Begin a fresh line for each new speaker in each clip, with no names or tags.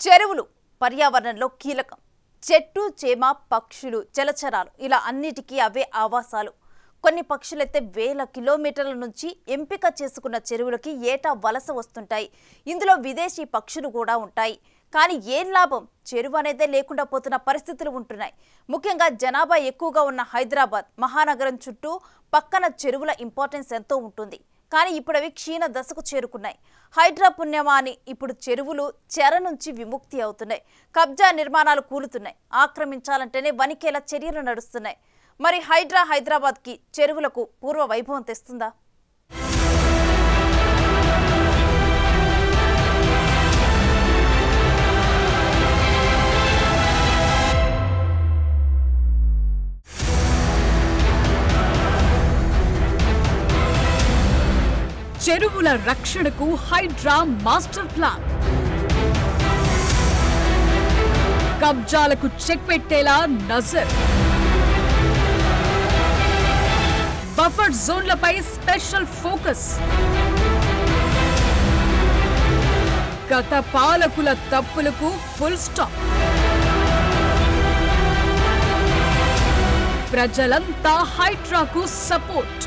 చెరువులు పర్యావరణంలో కీలకం. చెట్టు చేమ పక్షులు జలచరాలు ఇలా అన్నిటికీ అవే ఆవాసాలు. కొన్ని పక్షులైతే వేల కిలోమీటర్ల నుంచి ఎంపిక చేసుకున్న చెరువులకి ఏటా వలస వస్తుంటాయి. ఇందులో విదేశీ పక్షులు కూడా ఉంటాయి. కానీ ఏం లాభం, చెరువు అనేదే లేకుండా పోతున్న పరిస్థితులు ఉంటున్నాయి. ముఖ్యంగా జనాభా ఎక్కువగా ఉన్న హైదరాబాద్ మహానగరం చుట్టూ పక్కన చెరువుల ఇంపార్టెన్స్ ఎంతో ఉంటుంది. కానీ ఇప్పుడు అవి క్షీణ దశకు చేరుకున్నాయి. హైడ్రా పుణ్యమా అని ఇప్పుడు చెరువులు చెర నుంచి విముక్తి అవుతున్నాయి. కబ్జా నిర్మాణాలు కూలుతున్నాయి. ఆక్రమించాలంటేనే వణికేలా చర్యలు నడుస్తున్నాయి. మరి హైడ్రా హైదరాబాద్కి చెరువులకు పూర్వ వైభవం తెస్తుందా?
చెరువుల రక్షణకు హైడ్రా మాస్టర్ ప్లాన్. కబ్జాలకు చెక్ పెట్టేలా నజర్. బఫర్ జోన్లపై స్పెషల్ ఫోకస్. గత పాలకుల తప్పులకు ఫుల్ స్టాప్. ప్రజలంతా హైడ్రాకు సపోర్ట్.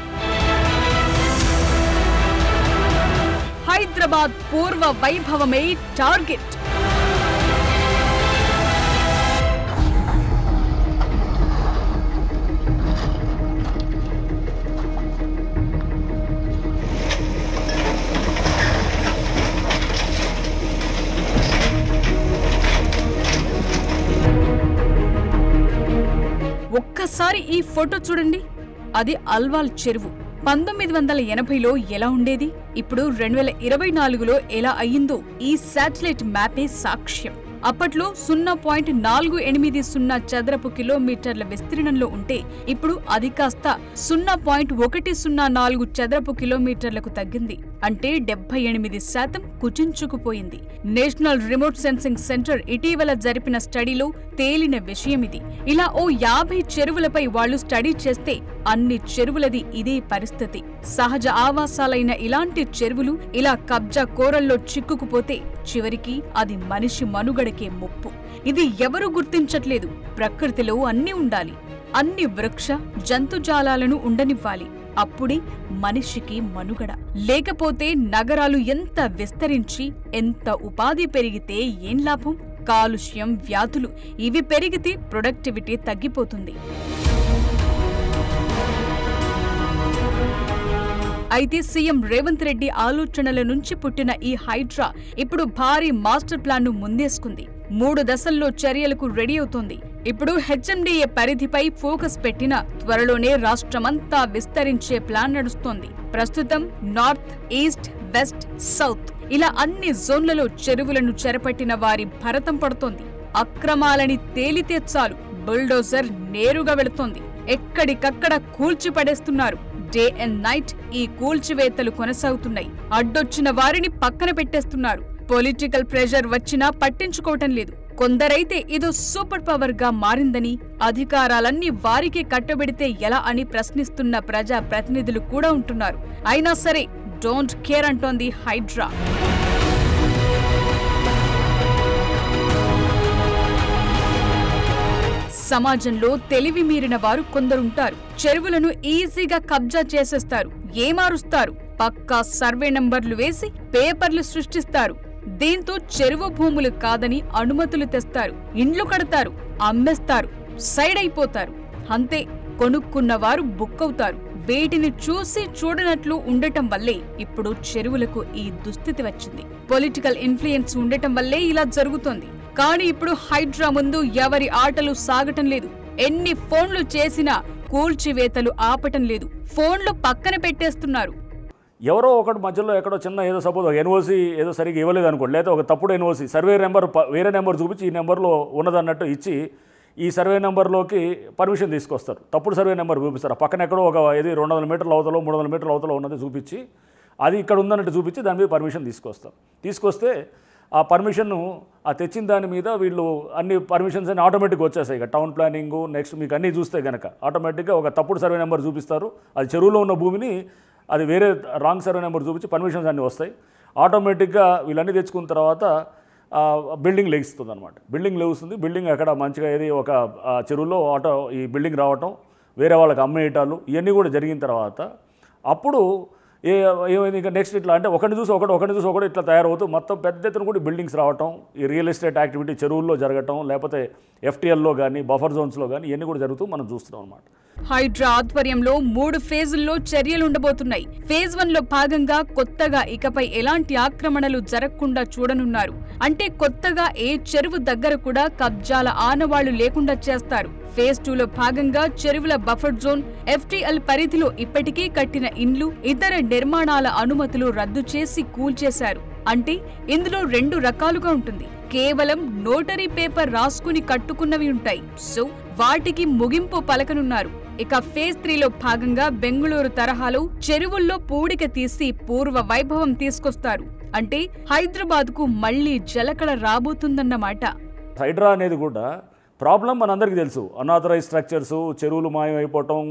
హైదరాబాద్ పూర్వ వైభవమే టార్గెట్. ఒక్కసారి ఈ ఫోటో చూడండి. అది అల్వాల్ చెరువు. 1980లో ఎలా ఉండేది, ఇప్పుడు 2024లో ఎలా అయ్యిందో ఈ శాటిలైట్ మ్యాపే సాక్ష్యం. అప్పట్లో 0.480 చదరపు కిలోమీటర్ల విస్తీర్ణంలో ఉంటే ఇప్పుడు అది కాస్త 0.104 చదరపు కిలోమీటర్లకు తగ్గింది. అంటే 78% కుచించుకుపోయింది. నేషనల్ రిమోట్ సెన్సింగ్ సెంటర్ ఇటీవల జరిపిన స్టడీలో తేలిన విషయం ఇది. ఇలా ఓ 50 చెరువులపై వాళ్లు స్టడీ చేస్తే అన్ని చెరువులది ఇదే పరిస్థితి. సహజ ఆవాసాలైన ఇలాంటి చెరువులు ఇలా కబ్జా కోరల్లో చిక్కుకుపోతే చివరికి అది మనిషి మనుగడకే ముప్పు. ఇది ఎవరూ గుర్తించట్లేదు. ప్రకృతిలో అన్నీ ఉండాలి. అన్ని వృక్ష జంతుజాలాలను ఉండనివ్వాలి. అప్పుడే మనిషికి మనుగడ. లేకపోతే నగరాలు ఎంత విస్తరించి ఎంత ఉపాధి పెరిగితే ఏం లాభం? కాలుష్యం, వ్యాధులు ఇవి పెరిగితే ప్రొడక్టివిటీ తగ్గిపోతుంది. అయితే సీఎం రేవంత్ రెడ్డి ఆలోచనల నుంచి పుట్టిన ఈ హైడ్రా ఇప్పుడు భారీ మాస్టర్ ప్లాన్ ను ముందేసుకుంది. 3 దశల్లో చర్యలకు రెడీ అవుతోంది. ఇప్పుడు హెచ్ఎండిఏ పరిధిపై ఫోకస్ పెట్టిన త్వరలోనే రాష్ట్రమంతా విస్తరించే ప్లాన్ నడుస్తోంది. ప్రస్తుతం నార్త్, ఈస్ట్, వెస్ట్, సౌత్ ఇలా అన్ని జోన్లలో చెరువులను చెరపట్టిన వారి భరతం పడుతోంది. అక్రమాలని తేలితే చాలు బుల్డోజర్ నేరుగా వెళుతోంది. ఎక్కడికక్కడ కూల్చిపడేస్తున్నారు. డే అండ్ నైట్ ఈ కూల్చివేతలు కొనసాగుతున్నాయి. అడ్డొచ్చిన వారిని పక్కన పెట్టేస్తున్నారు. పొలిటికల్ ప్రెషర్ వచ్చినా పట్టించుకోవటం లేదు. కొందరైతే ఇదో సూపర్ పవర్ గా మారిందని, అధికారాలన్నీ వారికే కట్టబెడితే ఎలా అని ప్రశ్నిస్తున్న ప్రజా ప్రతినిధులు కూడా ఉంటున్నారు. అయినా సరే డోంట్ కేర్ అంటోంది హైడ్రా. సమాజంలో తెలివి మీరిన వారు కొందరుంటారు. చెరువులను ఈజీగా కబ్జా చేసేస్తారు. ఏమారుస్తారు. పక్కా సర్వే నంబర్లు వేసి పేపర్లు సృష్టిస్తారు. దీంతో చెరువు భూములు కాదని అనుమతులు తెస్తారు. ఇండ్లు కడతారు, అమ్మేస్తారు, సైడ్ అయిపోతారు. అంతే, కొనుక్కున్నవారు బుక్కవుతారు. వీటిని చూసి చూడనట్లు ఉండటం వల్లే ఇప్పుడు చెరువులకు ఈ దుస్థితి వచ్చింది. పొలిటికల్ ఇన్ఫ్లుయెన్స్ ఉండటం వల్లే ఇలా జరుగుతోంది. కానీ ఇప్పుడు హైడ్రా ముందు ఎవరి ఆటలు సాగటం లేదు. ఎన్ని ఫోన్లు చేసినా కూల్చివేతలు ఆపటం లేదు. ఫోన్లు పక్కన పెట్టేస్తున్నారు.
ఎవరో ఒకటి మధ్యలో ఎక్కడో చిన్న ఏదో సపోజ్ ఒక ఎన్ఓసి ఏదో సరిగ్గా ఇవ్వలేదు అనుకోండి, లేదా ఒక తప్పుడు ఎన్ఓసి సర్వే నెంబర్ వేరే నెంబర్ చూపించి ఈ నెంబర్లో ఉన్నదన్నట్టు ఇచ్చి ఈ సర్వే నెంబర్లోకి పర్మిషన్ తీసుకొస్తారు. తప్పుడు సర్వే నెంబర్ చూపిస్తారు. పక్కన ఎక్కడో ఒక 200 మీటర్ల అవతలో 300 మీటర్ల అవతలో ఉన్నది చూపించి అది ఇక్కడ ఉందన్నట్టు చూపించి దాని మీద పర్మిషన్ తీసుకొస్తారు. తీసుకొస్తే ఆ పర్మిషన్ ఆ తెచ్చిన దాని మీద వీళ్ళు అన్ని పర్మిషన్స్ అన్ని ఆటోమేటిక్గా వచ్చేస్తాయి. ఇక టౌన్ ప్లానింగ్ నెక్స్ట్ మీకు అన్నీ చూస్తే కనుక ఆటోమేటిక్గా ఒక తప్పుడు సర్వే నెంబర్ చూపిస్తారు. అది చెరువులో ఉన్న భూమిని అది వేరే రాంగ్ సర్వే నెంబర్ చూపించి పర్మిషన్స్ అన్నీ వస్తాయి. ఆటోమేటిక్గా వీళ్ళన్నీ తెచ్చుకున్న తర్వాత బిల్డింగ్ లెగిస్తుంది అనమాట. బిల్డింగ్ లెగుస్తుంది, బిల్డింగ్ అక్కడ మంచిగా ఏది ఒక చెరువులో ఈ బిల్డింగ్ రావటం, వేరే వాళ్ళకి అమ్మేయటాలు ఇవన్నీ కూడా జరిగిన తర్వాత అప్పుడు ఏమైంది ఇంకా నెక్స్ట్ ఇట్లా అంటే ఒకరిని చూసి ఒకటి ఇట్లా తయారవుతూ మొత్తం పెద్ద ఎత్తున కూడా బిల్డింగ్స్ రావటం, ఈ రియల్ ఎస్టేట్ యాక్టివిటీ చెరువుల్లో జరగటం, లేకపోతే FTLలో కానీ బఫర్ జోన్స్లో కానీ ఇవన్నీ కూడా జరుగుతూ మనం చూస్తున్నాం అనమాట.
హైడ్రా ఆధ్వర్యంలో 3 ఫేజుల్లో చర్యలు ఉండబోతున్నాయి. ఫేజ్ 1లో భాగంగా కొత్తగా ఇకపై ఎలాంటి ఆక్రమణలు జరగకుండా చూడనున్నారు. అంటే కొత్తగా ఏ చెరువు దగ్గర కూడా కబ్జాల ఆనవాళ్లు లేకుండా చేస్తారు. ఫేజ్ 2లో భాగంగా చెరువుల బఫర్ జోన్, FTL పరిధిలో ఇప్పటికే కట్టిన ఇండ్లు, ఇతర నిర్మాణాల అనుమతులు రద్దు చేసి కూల్చేశారు. అంటే ఇందులో 2 రకాలుగా ఉంటుంది. కేవలం నోటరీ పేపర్ రాసుకుని కట్టుకున్నవి ఉంటాయి. సో వాటికి ముగింపు పలకనున్నారు. ఇక ఫేజ్ 3లో భాగంగా బెంగుళూరు తరహాలో చెరువుల్లో పూడిక తీసి పూర్వ వైభవం తీసుకొస్తారు. అంటే హైదరాబాద్ కు మళ్లీ జలకళ రాబోతుందన్నమాట.
హైడ్రా అనేది కూడా ప్రాబ్లం మనందరికీ తెలుసు. అన్ఆథరైజ్ స్ట్రక్చర్స్, చెరువులు మాయమైపోవటం,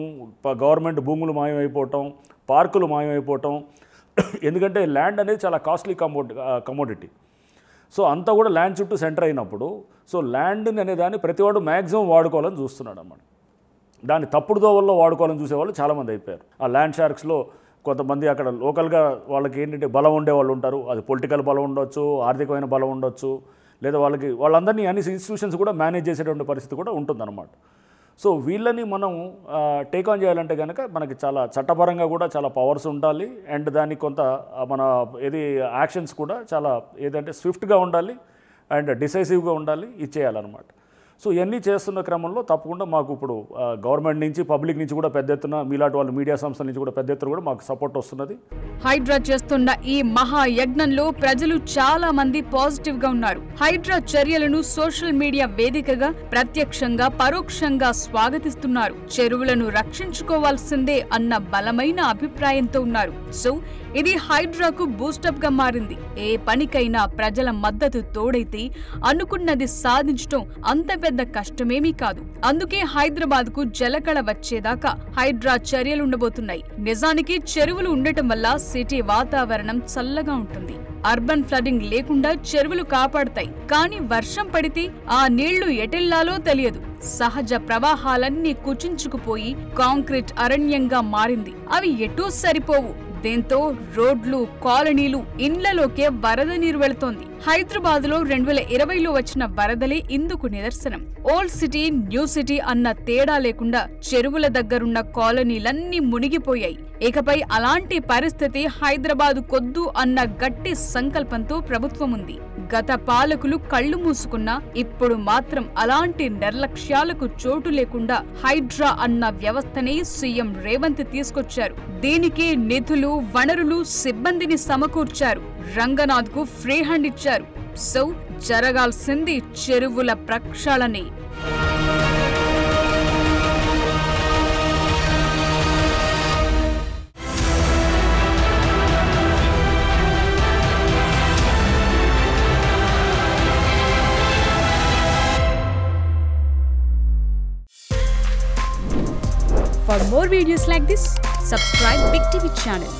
గవర్నమెంట్ భూములు మాయమైపోవటం, పార్కులు మాయమైపోవటం. ఎందుకంటే ల్యాండ్ అనేది చాలా కాస్ట్లీ కమోడిటీ. సో అంతా కూడా ల్యాండ్ చుట్టూ సెంటర్ అయినప్పుడు సో ల్యాండ్ని అనే దాన్ని ప్రతివాడు మ్యాక్సిమం వాడుకోవాలని చూస్తున్నాడు అన్నమాట. దాన్ని తప్పుడు దోవల్లో వాడుకోవాలని చూసేవాళ్ళు చాలామంది అయిపోయారు. ఆ ల్యాండ్ షార్క్స్లో కొంతమంది అక్కడ లోకల్గా వాళ్ళకి ఏంటంటే బలం ఉండే వాళ్ళు ఉంటారు. అది పొలిటికల్ బలం ఉండొచ్చు, ఆర్థికమైన బలం ఉండొచ్చు, లేదా వాళ్ళందరినీ అన్ని ఇన్స్టిట్యూషన్స్ కూడా మేనేజ్ చేసేటువంటి పరిస్థితి కూడా ఉంటుందన్నమాట. సో వీళ్ళని మనం టేక్ ఆన్ చేయాలంటే కనుక మనకి చాలా చట్టపరంగా కూడా చాలా పవర్స్ ఉండాలి. అండ్ దానికి కొంత మన యాక్షన్స్ కూడా చాలా ఏదంటే స్విఫ్ట్గా ఉండాలి అండ్ డిసైసివ్గా ఉండాలి, ఇచ్చేయాలన్నమాట. సో ఇవన్నీ చేస్తున్న క్రమంలో తప్పకుండా మాకు ఇప్పుడు గవర్నమెంట్ నుంచి, పబ్లిక్ నుంచి కూడా పెద్ద ఎత్తున, మీలాంటి వాళ్ళు మీడియా సంస్థల నుంచి కూడా పెద్ద ఎత్తున కూడా మాకు సపోర్ట్ వస్తున్నది.
హైడ్రా చేస్తున్న ఈ మహాయజ్ఞంలో ప్రజలు చాలా మంది పాజిటివ్ గా ఉన్నారు. హైడ్రా చర్యలను సోషల్ మీడియా వేదికగా ప్రత్యక్షంగా, పరోక్షంగా స్వాగతిస్తున్నారు. చెరువులను రక్షించుకోవాల్సిందే అన్న బలమైన అభిప్రాయంతో ఉన్నారు. సో ఇది హైడ్రాకు బూస్టప్ గా మారింది. ఏ పనికైనా ప్రజల మద్దతు తోడైతే అనుకున్నది సాధించడం అంత పెద్ద కష్టమేమీ కాదు. అందుకే హైదరాబాద్ కు జలకళ వచ్చేదాకా హైడ్రా చర్యలుండబోతున్నాయి. నిజానికి చెరువులు ఉండటం వల్ల సిటీ వాతావరణం చల్లగా ఉంటుంది. అర్బన్ ఫ్లడింగ్ లేకుండా చెరువులు కాపాడతాయి. కానీ వర్షం పడితే ఆ నీళ్లు ఎటెల్లాలో తెలియదు. సహజ ప్రవాహాలన్నీ కుచించుకుపోయి కాంక్రీట్ అరణ్యంగా మారింది. అవి ఎటూ సరిపోవు. దీంతో రోడ్లు, కాలనీలు, ఇండ్లలోకే వరద నీరు వెళుతోంది. హైదరాబాద్ లో 2020లో వచ్చిన వరదలే ఇందుకు నిదర్శనం. ఓల్డ్ సిటీ, న్యూ సిటీ అన్న తేడా లేకుండా చెరువుల దగ్గరున్న కాలనీలన్నీ మునిగిపోయాయి. ఇకపై అలాంటి పరిస్థితి హైదరాబాద్ కొద్దు అన్న గట్టి సంకల్పంతో ప్రభుత్వం ఉంది. గత పాలకులు కళ్లు మూసుకున్నా ఇప్పుడు మాత్రం అలాంటి నిర్లక్ష్యాలకు చోటు లేకుండా హైడ్రా అన్న వ్యవస్థనే సీఎం రేవంత్ తీసుకొచ్చారు. దీనికి నిధులు, వనరులు, సిబ్బందిని సమకూర్చారు. రంగనాథ్ కు ఫ్రీ హ్యాండ్ ఇచ్చారు. సో జరగాల్సింది చెరువుల ప్రక్షాళనే. For more videos like this, subscribe Big TV channel.